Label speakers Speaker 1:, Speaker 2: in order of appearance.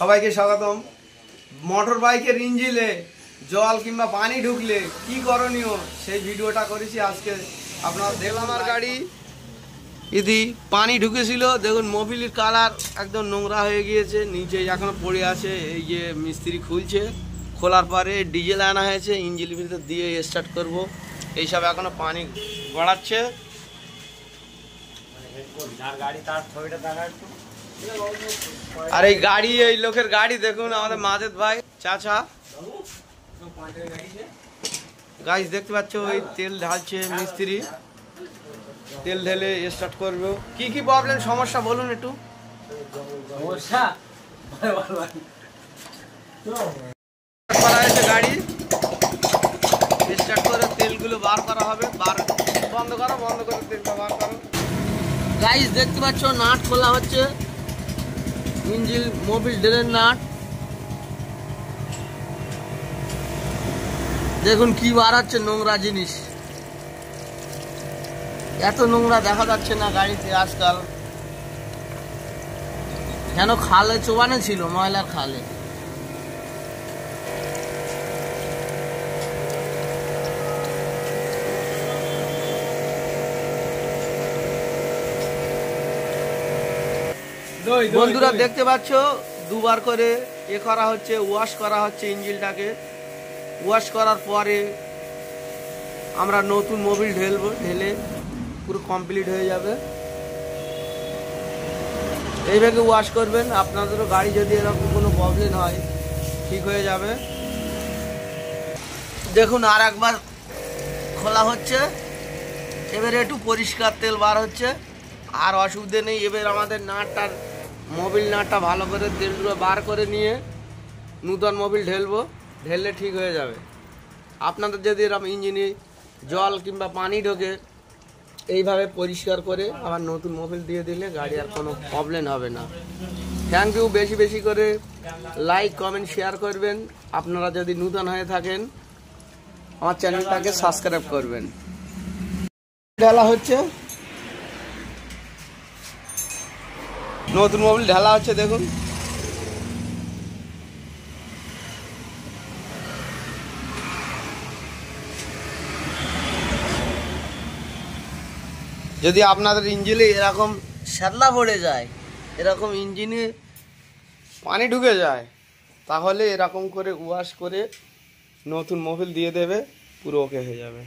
Speaker 1: সবাইকে স্বাগতম। মোটর বাইকের ইঞ্জিনে জল কিংবা পানি ঢুকলে কি করণীয় সেই ভিডিওটা করেছি আজকে। আপনারা দেখলাম আমার গাড়ি ইদি পানি ঢুকেছিল, দেখুন মোবিলের কালার একদম নোংরা হয়ে গিয়েছে, নিচে এখনো পড়ে আছে। এই যে মিস্ত্রি খুলছে, খোলার পরে ডিজেল আনা হয়েছে, ইঞ্জিনের ভিতর দিয়ে স্টার্ট করব। এইসব এখনো পানি গড়াচ্ছে। আর এই গাড়ি, এই লোকের গাড়ি দেখুন, আমাদের মাজেদ ভাই চাচা গাইস দেখতে পাচ্ছ, ওই তেল ঢালছে মিস্ত্রি, তেল ঢেলে স্টার্ট করবে। কি কি প্রবলেম সমস্যা বলুন একটু। সমস্যা করা হয়েছে, গাড়ি স্টার্ট করে তেলগুলো বার করা হবে। বন্ধ করো, বন্ধ করে তেলটা বার করো। গাইস দেখতে পাচ্ছ, নাট খোলা হচ্ছে, ইঞ্জিন মোবিল ড্রেনের নাট। দেখুন কি বার হচ্ছে, নোংরা জিনিস। এত নোংরা দেখা যাচ্ছে না গাড়িতে আজকাল, যেন খালে চোবানো ছিল, ময়লার খালে। বন্ধুরা দেখতে পাচ্ছ, দুবার করে করা হচ্ছে, ওয়াশ করা হচ্ছে ইঞ্জিনটাকে। ওয়াশ করার পরে আমরা নতুন মোবিল ঢেলবো, ঢেলে পুরো কমপ্লিট হয়ে যাবে। এইভাবে ওয়াশ করবেন, আপনাদেরও গাড়ি যদি এরকম কোনো প্রবলেম হয় ঠিক হয়ে যাবে। দেখুন আর একবার খোলা হচ্ছে, এবারে একটু পরিষ্কার তেল বার হচ্ছে, আর অসুবিধে নেই। এবার আমাদের নাটটার, মোবিল নাটটা ভালো করে তেলগুলো বার করে নিয়ে নূতন মোবিল ঢেলবো, ঢেললে ঠিক হয়ে যাবে। আপনাদের যদি এরকম ইঞ্জিনে জল কিংবা পানি ঢোকে, এইভাবে পরিষ্কার করে আবার নতুন মোবিল দিয়ে দিলে গাড়ি আর কোনো প্রবলেম হবে না। Thank you. বেশি বেশি করে লাইক, কমেন্ট, শেয়ার করবেন। আপনারা যদি নূতন হয়ে থাকেন আমার চ্যানেলটাকে সাবস্ক্রাইব করবেন। ঢালা হচ্ছে, নতুন মোবিল ঢালা হচ্ছে, দেখুন। যদি আপনাদের ইঞ্জিনে এরকম শ্যাতলা পড়ে যায়, এরকম ইঞ্জিনে পানি ঢুকে যায়, তাহলে এরকম করে ওয়াশ করে নতুন মোবিল দিয়ে দেবে, পুরো ওকে হয়ে যাবে।